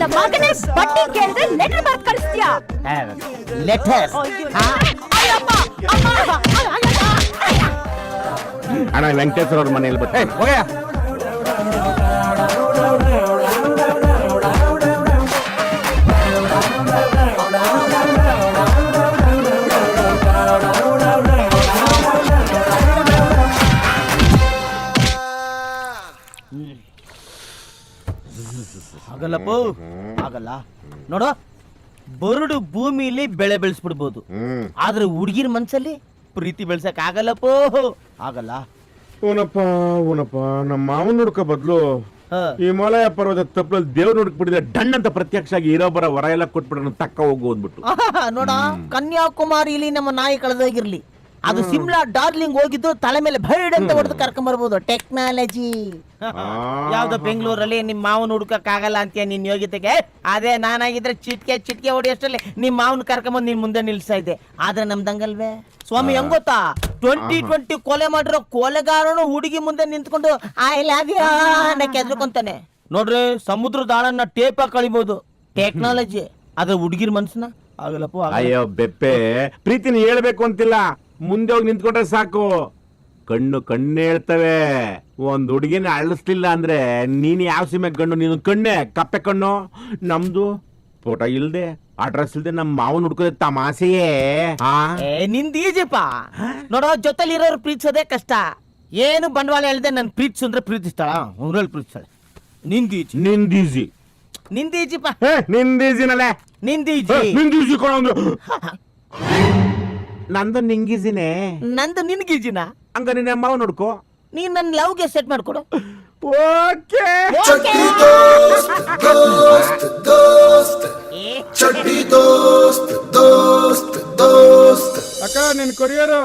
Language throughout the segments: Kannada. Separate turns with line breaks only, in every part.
ನನ್ನ ಮಗನೇ ಬಡ್ಡಿ ಕೇಳಿದ್ರೆ ಲೆಟರ್ ಬರ್ದು ಕಳಿಸ್ತೀಯಾ?
ಲೆಟರ್
ಅಣ್ಣ ವೆಂಕಟೇಶ್ವರ ಅವ್ರ ಮನೆಯಲ್ಲಿ ಬರ್ತೇ ಹೋಗ್ಯಾ.
ಆಗಲ್ಲಪ್ಪ, ಆಗಲ್ಲ. ನೋಡು, ಬರಡು ಭೂಮಿಲಿ ಬೆಳೆ ಬೆಳೆಸ್ಬಿಡ್ಬೋದು, ಆದ್ರೆ ಹುಡುಗಿರ ಮನ್ಸಲ್ಲಿ ಪ್ರೀತಿ ಬೆಳ್ಸಕ್ ಆಗಲ್ಲಪ್ಪ, ಆಗಲ್ಲ.
ಊನಪ್ಪ ನಮ್ಮ ಮಾವನ್ ಹುಡ್ಕ ಬದ್ಲು ಹಿಮಾಲಯ ಪರ್ವತ ತಪ್ಪಲಲ್ಲಿ ದೇವ್ರ ಹುಡುಕ್ಬಿಟ್ಟಿದ್ರೆ ಡಣ್ ಅಂತ ಪ್ರತ್ಯಕ್ಷ ಆಗಿ ಇರೋಬರ ವರ ಎಲ್ಲ ಕೊಟ್ಬಿಡ ತಕ್ಕ ಹೋಗು ಅಂದ್ಬಿಟ್ಟು.
ನೋಡ, ಕನ್ಯಾಕುಮಾರಿಲಿ ನಮ್ಮ ನಾಯಿ ಕಳೆದೋಗಿರ್ಲಿ, ಅದು ಸಿಮ್ಲಾ ಡಾರ್ಲಿಂಗ್ ಹೋಗಿದ್ದು ತಲೆ ಮೇಲೆ ಭೈಡ್ ಅಂತ ಹೊಡೆದು ಕರ್ಕೊಂಡ್ ಬರ್ಬೋದು. ಟೆಕ್ನಾಲಜಿ. ಯಾವ್ದೋ ಬೆಂಗಳೂರಲ್ಲಿ ನಿಮ್ ಮಾವನ್ ಹುಡುಕಕ್ ಆಗಲ್ಲ ಅಂತೀಯ ನಿನ್ ಯೋಗ್ಯತೆಗೆ. ಅದೇ ನಾನಾಗಿದ್ರೆ ಚಿಟ್ಕೆ ಹೊಡಿಯಷ್ಟರಲ್ಲಿ ನಿಮ್ ಮಾವನ್ ಕರ್ಕೊಂಬಂದ್ ನಿನ್ ಮುಂದೆ ನಿಲ್ಸ್ತಾ ಇದ್ದೆ. ಆದ್ರೆ ನಮ್ದಂಗಲ್ವೇ ಸ್ವಾಮಿ, ಹೆಂಗ್ ಗೊತ್ತಾ, 2020 ಕೊಲೆ ಮಾಡಿರೋ ಕೊಲೆಗಾರನು ಹುಡುಗಿ ಮುಂದೆ ನಿಂತ್ಕೊಂಡು ಐ ಲವ್ ಯು ಅನ್ನಕ್ಕೆ ಎದ್ರುಕೊಂತಾನೆ. ನೋಡ್ರಿ, ಸಮುದ್ರದ ಆಳನ್ನ ಟೇಪ ಕಳಿಬಹುದು ಟೆಕ್ನಾಲಜಿ, ಆದ್ರೆ ಹುಡುಗಿರ್ ಮನ್ಸನ ಆಗಲ್ಲಪ್ಪ.
ಅಯ್ಯೋ ಬೆಪ್ಪೆ, ಪ್ರೀತಿನ ಹೇಳ್ಬೇಕು ಅಂತಿಲ್ಲ, ಮುಂದೆ ಹೋಗಿ ನಿಂತ್ಕೊಂಡ್ರೆ ಸಾಕು. ಕಣ್ಣು ಹೇಳ್ತವೆ. ಒಂದ್ ಹುಡುಗಿನ ಅಳಿಸ್ಲಿಲ್ಲ ಅಂದ್ರೆ ನೀನ್ ಯಾವ ಸೀಮೆ ಗಂಡು? ನೀನು ಕಣ್ಣೆ ಕಪ್ಪೆ ಕಣ್ಣು. ನಮ್ದು ಫೋಟೋ ಇಲ್ದೆ ಅಡ್ರೆಸ್ ಇಲ್ದೆ ನಮ್ ಮಾವನ್ ಹುಡ್ಕೋದೆ ತಮಾಸೆಯೇ.
ನಿಂದ ಈಜಿಪ್ಪ. ನೋಡೋ, ಜೊತೆಲಿರೋರು ಪ್ರೀತಿಸೋದೇ ಕಷ್ಟ. ಏನು ಬಂಡವಾಳ ಹೇಳ್ದೆ ನನ್ ಪ್ರೀತಿಸು ಅಂದ್ರೆ ಪ್ರೀತಿಸ್ತಾಳ, ಊರಲ್ಲಿ ಪ್ರೀತಿಸ್ತಾಳೆ. ನಿಂದೀಜಿ ನಿಂದೀಜಿಪ್ಪ,
ನಿಂದೀಜಿನಲ್ಲೇ
ನಿಂದೀಜಿ
ಕೊಡ. ನಂದು ನಿಂಗೀಜಿನೇ,
ನಂದು ನಿನ್ಗೀಜಿನ.
ಹಂಗ ನಿನ್ನ ಮಾವನ್ ಹುಡ್ಕೋ,
ನೀನ್ ನನ್ ಲವ್ಗೆ ಸೆಟ್ ಮಾಡ್ಕೊಡು.
ಓಕೆ. ಅಕ್ಕ ನಿನ್ ಕೊರಿಯರು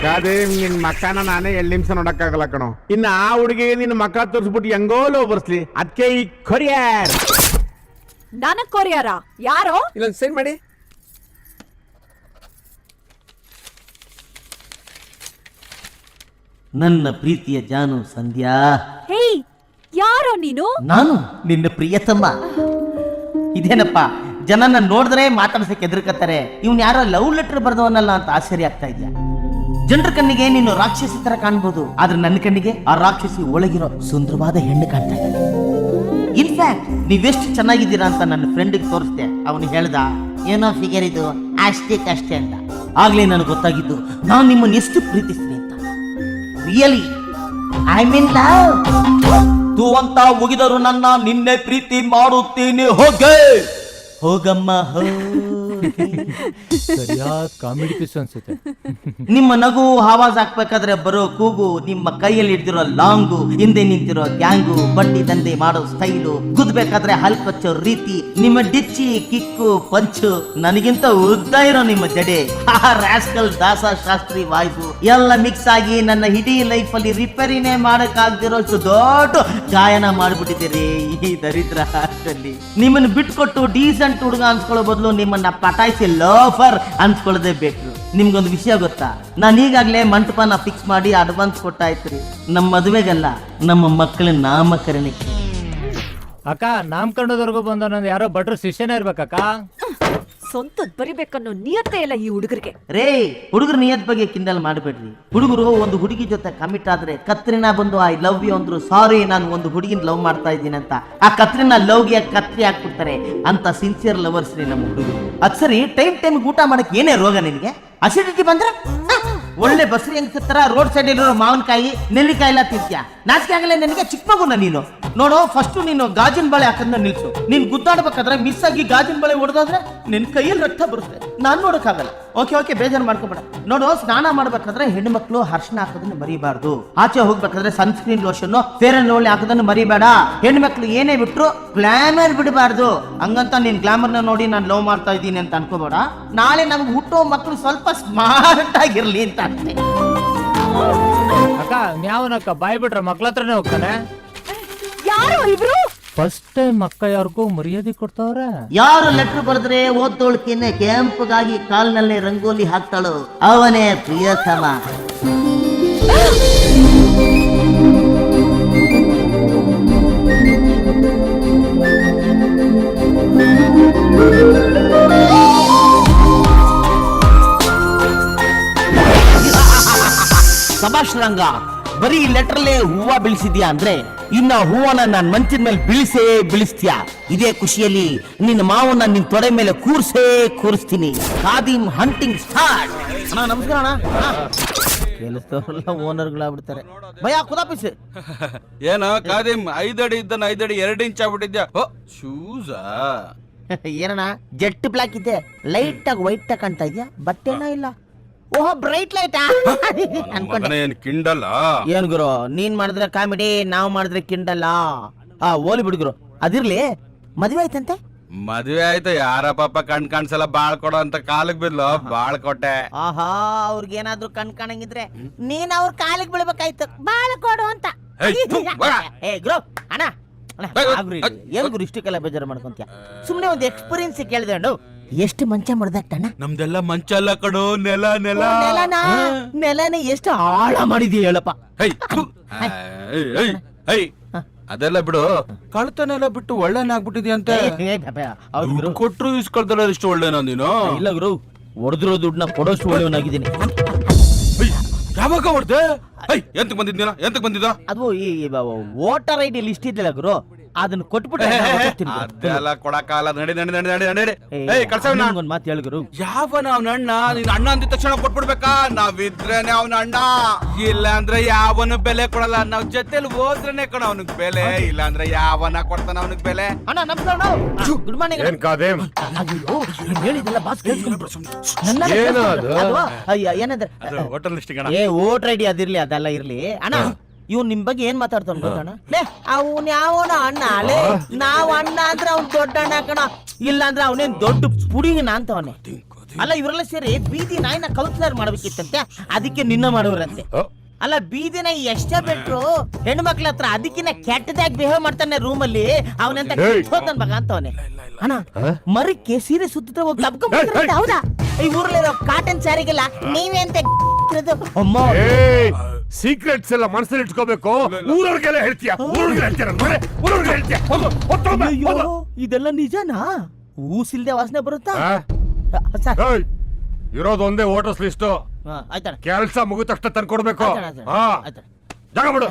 ಕಾದೇ ನಿನ್ ಮಕ್ಕನ ನಾನೇ 2 ನಿಮಿಷ ನೋಡಕ್ಕಾಗಲ್ಲ ಕಣೋ. ಇನ್ನ ಆ ಹುಡುಗಿ ನಿನ್ ಮಕ್ಕ ತೋರಿಸ್ಬಿಟ್ಟು ಹೆಂಗೋ ಲವ್ ಬರ್ಸ್ಲಿ, ಅದಕ್ಕೆ ಈ ಕೊರಿಯರ್.
ನನಗ್ ಕೊರಿಯರ ಯಾರೋ?
ಇಲ್ಲೊಂದು ಸೈನ್ ಮಾಡಿ.
ನನ್ನ ಪ್ರೀತಿಯ ಜಾನು ಸಂಧ್ಯಾ.
ಹೇ, ಯಾರೋ ನೀನು?
ನಾನು ನಿನ್ನ ಪ್ರಿಯತಮ್ಮ. ಇದೇನಪ್ಪ, ಜನನ ನೋಡಿದ್ರೆ ಮಾತಾಡ್ಸಕ್ಕೆ ಎದುರ್ಕತ್ತಾರೆ, ಇವ್ನು ಯಾರೋ ಲವ್ ಲೆಟರ್ ಬರ್ದವನಲ್ಲ ಅಂತ ಆಶ್ಚರ್ಯ ಆಗ್ತಾ ಇದೆಯಾ? ಜನರ ಕಣ್ಣಿಗೆ ನೀನು ರಾಕ್ಷಸಿ ತರ ಕಾಣ್ಬೋದು, ಆದ್ರೆ ನನ್ನ ಕಣ್ಣಿಗೆ ಆ ರಾಕ್ಷಸಿ ಒಳಗಿರೋ ಸುಂದರವಾದ ಹೆಣ್ಣು ಕಾಣ್ತಾ ಇದ್ದಾನೆ. ಇನ್ಫ್ಯಾಕ್ಟ್ ನೀವೆಷ್ಟು ಚೆನ್ನಾಗಿದ್ದೀರಾ ಅಂತ ನನ್ನ ಫ್ರೆಂಡಿಗೆ ತೋರಿಸ್ದೆ. ಅವನು ಹೇಳ್ದ, ಏನೋ ಫಿಗರ್ ಇದು ಅಷ್ಟೇ ಅಂತ. ಆಗ್ಲೇ ನನಗೆ ಗೊತ್ತಾಗಿದ್ದು ನಾನು ನಿಮ್ಮನ್ನು ಎಷ್ಟು ಪ್ರೀತಿಸ್ತೀನಿ ಅಂತ. Really I mean love. ತೂ ಅಂತ ಮುಗಿದರು ನನ್ನ ನಿನ್ನೆ ಪ್ರೀತಿ ಮಾಡುತ್ತೀನಿ, ಹೋಗಮ್ಮ
ಸರಿಯಾದ ಕಾಮಿಡಿ ಪೀಸ್ ಅನ್ಸುತ್ತೆ.
ನಿಮ್ಮ ನಗು ಆವಾಜ್ ಹಾಕ್ಬೇಕಾದ್ರೆ ಬರೋ ಕೂಗು, ನಿಮ್ಮ ಕೈಯಲ್ಲಿ ಹಿಡ್ದಿರೋ ಲಾಂಗು, ಹಿಂದೆ ನಿಂತಿರೋ ಗ್ಯಾಂಗು, ಬಡ್ಡಿ ದಂಧೆ ಮಾಡೋ ಸ್ಟೈಲು, ಗುದ್ಬೇಕಾದ್ರೆ ಹಲ್ ಕಚ್ಚೋ ರೀತಿ, ನಿಮ್ಮ ಡಿಚ್ಚಿ ಕಿಕ್ಕು ಪಂಚು, ನನಗಿಂತ ಉದ್ದ ಇರೋ ನಿಮ್ಮ ಜಡೆ, ರಾಸ್ಕಲ್ ದಾಸ ಶಾಸ್ತ್ರಿ ವಾಯ್ಸು ಎಲ್ಲ ಮಿಕ್ಸ್ ಆಗಿ ನನ್ನ ಇಡೀ ಲೈಫ್ ಅಲ್ಲಿ ರಿಪೇರಿನೇ ಮಾಡಕ್ಕಾಗ್ದಿರೋಷ್ಟು ದೊಡ್ಡ ಗಾಯನ ಮಾಡ್ಬಿಟ್ಟಿದ್ದೀರಿ ಈ ದರಿದ್ರ ಹಾಸ್ಟೆಲ್ಲಿ. ನಿಮ್ಮನ್ನ ಬಿಟ್ಕೊಟ್ಟು ಡೀಸೆಂಟ್ ಹುಡುಗ ಅನ್ಸ್ಕೊಳ್ಳೋ ಬದಲು ನಿಮ್ಮನ್ನ ಪಟಾಯಿಸಿ ಲೋಫರ್ ಅನ್ಸ್ಕೊಳ್ಳೋದೇ ಬೇಕು. ನಿಮ್ಗೊಂದು ವಿಷಯ ಗೊತ್ತಾ, ನಾನು ಈಗಾಗ್ಲೇ ಮಂಟಪನ ಫಿಕ್ಸ್ ಮಾಡಿ ಅಡ್ವಾನ್ಸ್ ಕೊಟ್ಟಾಯ್ತ್ರಿ. ನಮ್ಮ ಮದುವೆಗಲ್ಲ, ನಮ್ಮ ಮಕ್ಕಳ ನಾಮಕರಣಕ್ಕೆ.
ಅಕ್ಕ, ನಾಮಕರಣದವರೆಗೂ ಬಂದ ನಂದು ಯಾರೋ ಭಟ್ರು ಶಿಷ್ಯನೇ ಇರ್ಬೇಕಕ್ಕ.
ಸ್ವಂತದ್ ಬರಿಬೇಕನ್ನೋ ನಿಯತ್ತೆ ಇಲ್ಲ ಈ ಹುಡುಗರಿಗೆ.
ರೇ, ಹುಡುಗರ ನಿಯತ್ ಬಗ್ಗೆ ಕಿಂಡಲ್ ಮಾಡಬೇಡ್ರಿ. ಹುಡುಗರು ಒಂದು ಹುಡುಗಿ ಜೊತೆ ಕಮಿಟ್ ಆದ್ರೆ ಕತ್ರಿನಾ ಬಂದು ಐ ಲವ್ ಯು ಅಂದ್ರು, ಸಾರಿ ನಾನು ಒಂದು ಹುಡುಗಿನ ಲವ್ ಮಾಡ್ತಾ ಇದ್ದೀನಿ ಅಂತ ಆ ಕತ್ರಿನಾ ಲವ್ಗೆ ಕತ್ರಿ ಹಾಕ್ಬಿಡ್ತಾರೆ. ಅಂತ ಸಿನ್ಸಿಯರ್ ಲವರ್ಸ್ ರೀ ನಮ್ಮ ಹುಡುಗರು. ಅದ್ ಸರಿ, ಟೈಮ್ ಊಟ ಮಾಡಕ್ ಏನೇ ರೋಗ ನಿನಗೆ? ಅಸಿಡಿಟಿ ಬಂದ್ರೆ ಒಳ್ಳೆ ಬಸ್ರಿ ಹೆಂಗ್ಸತ್ತರ ರೋಡ್ ಸೈಡ್ ಇರೋ ಮಾವಿನಕಾಯಿ ನೆಲ್ಲಿಕಾಯಿ ಎಲ್ಲ ತಿಂತ್ಯಾ? ನಾಚಿಕೆ ಆಗಲ್ಲ ನಿನಗೆ? ಚಿಕ್ಕ ಮಗುನ ನೀನು? ನೋಡು, ಫಸ್ಟ್ ನೀನು ಗಾಜಿನ ಬಳೆ ಹಾಕಂದ ನಿಲ್ಸು. ನೀನ್ ಗುದ್ದಾಡ್ಬೇಕಾದ್ರೆ ಮಿಸ್ ಆಗಿ ಗಾಜಿನ ಬಳೆ ಹೊಡೆದಾದ್ರೆ ನಿನ್ ಕೈಯಲ್ಲಿ ರಕ್ತ ಬರುತ್ತೆ, ನಾನ್ ನೋಡಕ್ಕಾಗಲ್ಲ. ಓಕೆ ಬೇಜಾರು ಮಾಡ್ಕೋಬೇಡ. ನೋಡು, ಸ್ನಾನ ಮಾಡ್ಬೇಕಾದ್ರೆ ಹೆಣ್ಣು ಮಕ್ಳು ಅರ್ಶನ ಹಾಕೋದನ್ನ ಮರಿಬಾರ್ದು. ಆಚೆ ಹೋಗ್ಬೇಕಾದ್ರೆ sunscreen lotion, fair and lovely ಹಾಕೋದನ್ನ ಮರಿಬೇಡ. ಹೆಣ್ಣು ಮಕ್ಳು ಏನೇ ಬಿಟ್ರು ಗ್ಲಾಮರ್ ಬಿಡಬಾರ್ದು. ಹಂಗಂತ ನೀನ್ ಗ್ಲಾಮರ್ನ ನೋಡಿ ನಾನು ಲವ್ ಮಾಡ್ತಾ ಇದ್ದೀನಿ ಅಂತ ಅನ್ಕೋಬೇಡ. ನಾಳೆ ನಮ್ಗೆ ಹುಟ್ಟೋ ಮಕ್ಳು ಸ್ವಲ್ಪ ಸ್ಮಾರ್ಟ್ ಆಗಿರ್ಲಿ ಅಂತ ಅಷ್ಟೇ.
ಅಕ್ಕ, ನ್ಯಾವನಕ್ಕ ಬಾಯ್ ಬಿಟ್ರೆ ಮಕ್ಳ ಹತ್ರನೇ ಹೋಗ್ತಾನೆ.
ಯಾರು ಇಬ್ರು?
ಫಸ್ಟ್ ಟೈಮ್ ಅಕ್ಕ ಯಾರಿಗೂ ಮರ್ಯಾದೆ ಕೊಡ್ತಾವ್ರ.
ಯಾರು ಲೆಟರ್ ಬರೆದ್ರೆ ಓದ್ದೋಳ್ಕಿನ್ನೆ ಕೆಂಪಗಾಗಿ ಕಾಲ್ನಲ್ಲೇ ರಂಗೋಲಿ ಹಾಕ್ತಾಳು, ಅವನೇ ಪ್ರಿಯತಮ. ರಂಗ, ಬರೀ ಲೆಟರ್ಲೇ ಹೂವ ಬೀಳಿಸಿದ್ಯಾ ಅಂದ್ರೆ ಇನ್ನ ಹೂವನ ನಾನ್ ಮಂಚಿನ ಮೇಲೆ ಬೀಳಿಸ್ತೀಯ. ಇದೇ ಖುಷಿಯಲ್ಲಿ ನಿನ್ನ ಮಾವನ್ನ ನಿನ್ ತೊಡೆ ಮೇಲೆ ಕೂರಿಸ್ತೀನಿ. ಖಾದಿಮ್ ಹಂಟಿಂಗ್ ಸ್ಟಾರ್ಟ್. ಅಣ್ಣ ನಮಸ್ಕಾರ ಅಣ್ಣ. ಕೆಲಸದವರೆಲ್ಲ ಓನರ್ಗಳಾಗ್ಬಿಡ್ತಾರೆ. ಭಯ ಕುದಾಪಿಸ್
ಏನೋ ಕಾದಿಮ್ 5 ಅಡಿ ಇದ್ದಾನ 5 ಅಡಿ 2 ಇಂಚ್ ಆಗ್ಬಿಟ್ಟಿದ್ಯಾ. ಓ ಶೂಸಾ
ಏನಣ್ಣ ಜೆಟ್ ಬ್ಲಾಕ್ ಇದೆ, ಲೈಟ್ ಆಗಿ ವೈಟ್ ಆಗಿ ಕಾಣ್ತಾ ಇದೆಯಾ? ಬಟ್ಟೆನ ಇಲ್ಲ. ಓಹ್ ಬ್ರೈಟ್ ಲೈಟಾ ಅನ್ಕೊಂಡೆ.
ಏನ್ ಕಿಂಡಲ್ಲ
ಏನ್ ಗುರು, ನೀನ್ ಮಾಡಿದ್ರೆ ಕಾಮಿಡಿ, ನಾವ್ ಮಾಡಿದ್ರೆ ಕಿಂಡಲ್ಲ. ಓಲಿ ಬಿಡುಗರು. ಅದಿರ್ಲಿ, ಮದ್ವೆ ಆಯ್ತಂತೆ?
ಮದ್ವೆ ಆಯ್ತು. ಯಾರ ಪಾಪ ಕಾಣ್ಸಲ್ಲ ಬಾಳ್ ಕೊಡೋ ಅಂತ ಕಾಲಕ್ ಬಿದ್ಲು, ಬಾಳ್ ಕೊಟ್ಟೆ.
ಆಹಾ, ಅವ್ರಿಗೇನಾದ್ರೂ ಕಾಣಂಗಿದ್ರೆ ನೀನ್ ಅವ್ರ ಕಾಲಿಗೆ ಬೀಳ್ಬೇಕಾಯ್ತು, ಬಾಳ ಕೊಡು ಅಂತ.
ಏಯ್, ಥು, ಬಾ.
ಏ ಗುರು, ಅಣ್ಣ ಏನ್ ಗುರು ಇಷ್ಟಕ್ಕೆಲ್ಲ ಬೇಜಾರು ಮಾಡ್ಕೊಂತೀಯ? ಸುಮ್ನೆ ಒಂದು ಎಕ್ಸ್ಪೀರಿಯನ್ಸ್ ಕೇಳಿದೆ. ಎಷ್ಟು ಮಂಚ ಮಾಡ್ದಣ್ಣ?
ನಮ್ದೆಲ್ಲ ಮಂಚ ಅಲ್ಲ ಕಡು, ನೆಲ ನೆಲ.
ನೆಲನೇ ಎಷ್ಟು ಆಳ ಮಾಡಿದೀಯ ಹೇಳಪ್ಪ.
ಹೈ, ಥು. ಏಯ್, ಹೈ, ಅದೆಲ್ಲ ಬಿಡು. ಕಳ್ತನೆಲ್ಲ ಬಿಟ್ಟು ಒಳ್ಳೆನಾಗ್ಬಿಟ್ಟಿದ್ಯಂತೆ. ದುಡ್ಡು ಕೊಟ್ರು ಇಸ್ಕೊಳ್ದಲ್ಲ ಇಷ್ಟು ಒಳ್ಳೆನಾ ನೀನು?
ಇಲ್ಲ ಗುರು, ಹೊಡೆದಿರೋ ದುಡ್ಡನ್ನ ಕೊಡೋಷ್ಟು ಒಳ್ಳೆಯವನಾಗಿದ್ದೀನಿ.
ಯಾವಾಗ ಹೊಡ್ದೆ? ಎಂತಕ್ ಬಂದಿದ್ದ?
ಅದು ಈ ವೋಟರ್ ಐಡಿ ಲಿಸ್ಟ್ ಇದೆಯಲ್ಲ ಗುರು, ಅದನ್ನ ಕೊಟ್ಬಿಟ್ಟು
ಅದೆಲ್ಲ ಕೊಡಕಾಲ. ನಡಿ ನಡಿ ನಡಿ ನಡಿ ನಡಿ. ಏಯ್ ಕಳ್ಸವನ.
ಒಂದ್ ಮಾತು ಹೇಳು ಗುರು.
ಯಾವನ ಅವನ ಅಣ್ಣ? ನೀನ್ ಅಣ್ಣ ಅಂದಿದ ತಕ್ಷಣ ಕೊಟ್ಬಿಡ್ಬೇಕಾ? ನಾವಿದ್ರೇನೆ ಅವನ ಅಣ್ಣ, ಇಲ್ಲ ಅಂದ್ರೆ ಯಾವನು ಬೆಲೆ ಕೊಡಲ್ಲ. ನಾವ್ ಜೊತೆಲಿ ಹೋದ್ರೇನೆ ಕಣ ಅವನಿಗೆ ಬೆಲೆ, ಇಲ್ಲ ಅಂದ್ರೆ ಯಾವನ ಕೊಡ್ತಾನ ಅವನಿಗೆ ಬೆಲೆ.
ಅಣ್ಣ ನಮಸ್ಕಾರ. Good morning.
ಏನ್ ಕಾದೇಮ್?
ಹೇಳಿದಲ್ಲ ಬಾಸ್, ಏನಂದ್ರೆ
ಹೋಟೆಲ್ ಲಿಸ್ಟ್
ಏ ವೋಟರ್ ಐಡಿ ಅದಿರ್ಲಿ, ಅದೆಲ್ಲ ಇರ್ಲಿ ಅಣ್ಣ. ಇವ್ನು ನಿಮ್ ಬಗ್ಗೆ ಏನ್ ಮಾತಾಡ್ತಾನ ಗೊತ್ತಣ್ಣ? ಅವನ್ ಯಾವನ ಅಣ್ಣ ಅಲ್ಲೇ, ನಾವ್ ಅಣ್ಣ ಅಂದ್ರೆ ಅವ್ನ್ ದೊಡ್ಡ ಅಣ್ಣ ಕಣ, ಇಲ್ಲ ಅಂದ್ರೆ ಅವನೇನ್ ದೊಡ್ಡ ಪುಡಿಗನ ಅಂತವನೇ. ಅಲ್ಲ ಇವರೆಲ್ಲ ಸೇರಿ ಬೀದಿ ನಾಯಿನ ಕೌನ್ಸಿಲರ್ ಮಾಡ್ಬೇಕಿತ್ತಂತೆ, ಅದಕ್ಕೆ ನಿನ್ನ ಮಾಡೋರಂತೆ. ಅಲ್ಲ ಬೀದಿ ನಾಯಿ ಎಷ್ಟೇ ಬಿಟ್ರು ಹೆಣ್ಮಕ್ಳ ಹತ್ರ ಅದಕ್ಕಿನ್ನ ಕೆಟ್ಟದಾಗಿ ಬಿಹೇವ್ ಮಾಡ್ತಾನೆ ರೂಮಲ್ಲಿ. ಅವನಂತ ಹೋಗ್ತಾನ ಮಗ ಅಂತವನೇ. ಅಣ್ಣ ಮರಕ್ಕೆ ಸೀರೆ ಸುತ್ತ ಹೋಗಿ ತಪ್ಕೊಂಡ್ ಹೌದಾ? ಈ ಊರಲ್ಲಿರೋ ಕಾಟನ್ ಸ್ಯಾರಿಗೆಲ್ಲ ನೀವೇ ಅಂತ ಅಮ್ಮ
ಸೀಕ್ರೆಟ್ಸ್ ಎಲ್ಲ ಮನಸ್ಸಲ್ಲಿ ಇಟ್ಕೋಬೇಕು. ಊರವ್ರಿಗೆಲ್ಲ ಹೇಳ್ತೀಯ,
ಇದೆಲ್ಲ ನಿಜನಾ? ಊಸಿಲ್ದೆ ವಾಸನೆ ಬರುತ್ತಾ?
ಇರೋದು ಒಂದೇ ವೋಟರ್ಸ್ ಲಿಸ್ಟ್.
ಆಯ್ತಣ್ಣ,
ಕೆಲಸ ಮುಗಿದ ತಕ್ಷಣ ತಂದ್ಕೊಡ್ಬೇಕು.
ಆಯ್ತಣ್ಣ.
ಜಾಗ ಬಿಡು.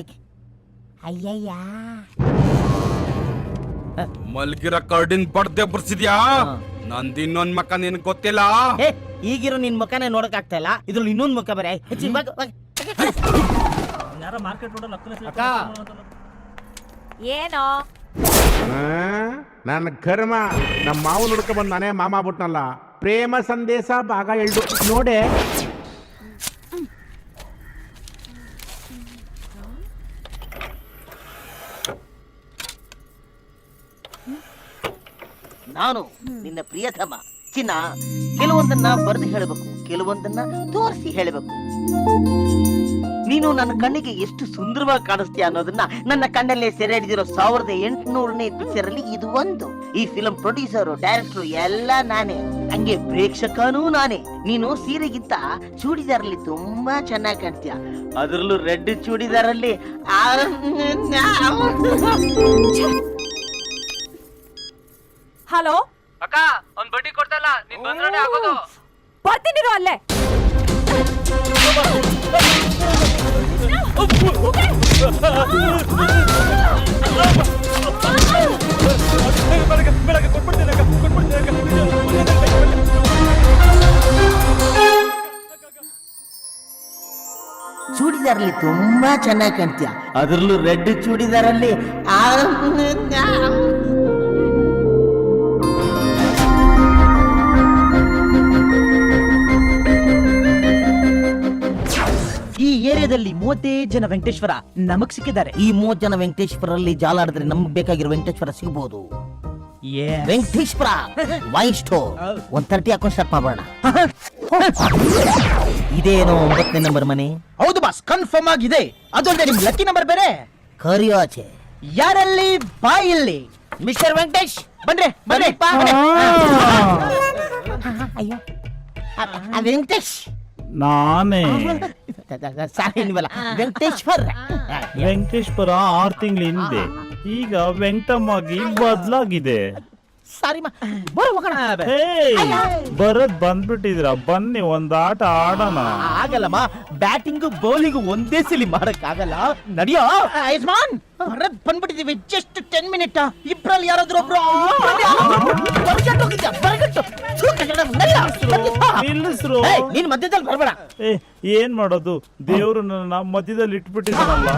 ಅಯ್ಯಯ್ಯ
ಮಲ್ಗಿರ ಕರ್ಡಿನ್ ಬಡ್ದೆ ಬರ್ಸಿದ್ಯಾ? ನಂದು ಇನ್ನೊಂದ್ ಮಕ್ಕ ನಿನ್ ಗೊತ್ತಿಲ್ಲ.
ಈಗಿರೋ ನಿನ್ ಮುಖನೇ ನೋಡಕ್ ಆಗ್ತಾ ಇಲ್ಲ, ಇದ್ರಲ್ಲಿ ಇನ್ನೊಂದ್ ಮುಖ ಬರ.
ಏನೋ
ನನ್ನ ಕರ್ಮ, ನಮ್ಮ ಮಾವನ್ ಹುಡ್ಕ ಬಂದ್ ನಾನೇ ಮಾಮ ಬಿಟ್ನಲ್ಲ. ಪ್ರೇಮ ಸಂದೇಶ ಭಾಗ 2 ನೋಡೆ.
ನಾನು ನಿನ್ನ ಪ್ರಿಯತಮ ಚಿನ್ನ. ಕೆಲವೊಂದನ್ನ ಬರೆದು ಹೇಳಬೇಕು, ಕೆಲವೊಂದನ್ನ ತೋರಿಸಿ ಹೇಳಬೇಕು. ನೀನು ನನ್ನ ಕಣ್ಣಿಗೆ ಎಷ್ಟು ಸುಂದರವಾಗಿ ಕಾಣಿಸ್ತೀಯ ಅನ್ನೋದನ್ನ ನನ್ನ ಕಣ್ಣಲ್ಲೇ ಸೆರೆ ಹಿಡಿದಿರೋ 1800ನೇ ಪಿಕ್ಚರ್ ಅಲ್ಲಿ ಇದು ಒಂದು. ಈ ಫಿಲ್ಮ್ ಪ್ರೊಡ್ಯೂಸರು, ಡೈರೆಕ್ಟರ್ ಎಲ್ಲ ನಾನೇ, ಹಂಗೆ ಪ್ರೇಕ್ಷಕನೂ ನಾನೇ. ನೀನು ಸೀರೆಗಿಂತ ಚೂಡಿದಾರಲ್ಲಿ ತುಂಬಾ ಚೆನ್ನಾಗಿ ಕಾಣ್ತೀಯ, ಅದರಲ್ಲೂ ರೆಡ್ ಚೂಡಿದಾರಲ್ಲಿ.
ಹಲೋ
ಅಕ್ಕ, ಒಂದ್ ಬಡ್ಡಿ ಕೊಡ್ತಲ್ಲ, ನೀನ್ ಬಂದ್ರೆ ಹಾಕೋದು.
ಬರ್ತೀನಿರು ಅಲ್ಲೇ.
ಚೂಡಿದಾರಲ್ಲಿ ತುಂಬಾ ಚೆನ್ನಾಗಿ ಕಾಣ್ತೀಯ, ಅದರಲ್ಲೂ ರೆಡ್ ಚೂಡಿದಾರಲ್ಲಿ.
ಈ ಏರಿಯಾದಲ್ಲಿ 35 ಜನ ವೆಂಕಟೇಶ್ವರ ನಮಗ್ ಸಿಕ್ಕಿದ್ದಾರೆ.
ಈ 30 ಜನ ವೆಂಕಟೇಶ್ವರಲ್ಲಿ ಜಾಲ ಆಡಿದ್ರೆ ನಮ್ಗೆ ಬೇಕಾಗಿರೋ ವೆಂಕಟೇಶ್ವರ ಸಿಗಬಹುದು. Venkateshwara wine store 130 account start ಮಾಡೋಣ. ಇದೇನೋ 9ನೇ ನಂಬರ್ ಮನೆ.
ಹೌದು ಬಾಸ್, ಕನ್ಫರ್ಮ್ ಆಗಿದೆ. ಅದೊಂದೇ ನಿಮ್ ಲಕ್ಕಿ ನಂಬರ್ ಬೇರೆ.
ಕರಿಯಾಚೆ
ಯಾರಲ್ಲಿ ಬಾಯಲ್ಲಿ
ಮಿಸ್ಟರ್ ವೆಂಕಟೇಶ್ ಬನ್ರಿ ಬನ್ರಿ. ಅಯ್ಯೋ ವೆಂಕಟೇಶ್
ನಾನೇ
ಸಾರಿ ನೀವಲ್ಲ, ವೆಂಕಟೇಶ್ವರ್.
ವೆಂಕಟೇಶ್ವರ 6 ತಿಂಗಳ ಹಿಂದೆ, ಈಗ ವೆಂಕಟಮ್ಮಾಗಿ ಬದಲಾಗಿದೆ.
ಸಾರಿ ಬರೋ ಹೋಗೋಣ.
ಬರೋದ್ ಬಂದ್ಬಿಟ್ಟಿದ್ರ, ಬನ್ನಿ ಒಂದ್ ಆಟ ಆಡೋಣ.
ಆಗಲ್ಲಮ್ಮ, ಬ್ಯಾಟಿಂಗ್ ಬೌಲಿಂಗ್ ಒಂದೇ ಸಲಿ ಮಾಡಕ್ ಆಗಲ್ಲ. ನಡಿಯೋ ಯಜಮಾನ್, ಬರದ್ ಬಂದ್ಬಿಟ್ಟಿದೀವಿ. Just 10 minute. ಇಬ್ರಲ್ಲಿ ಯಾರಾದ್ರೂ ಒಬ್ರು
ನಿಲ್ಲಿಸ್ರು.
ನೀನ್ ಮಧ್ಯದಲ್ಲಿ ಬರ್ಬೇಡ.
ಏನ್ ಮಾಡೋದು, ದೇವ್ರು ನನ್ನ ಮಧ್ಯದಲ್ಲಿ ಇಟ್ಬಿಟ್ಟಿದ್ದಾನಲ್ಲ.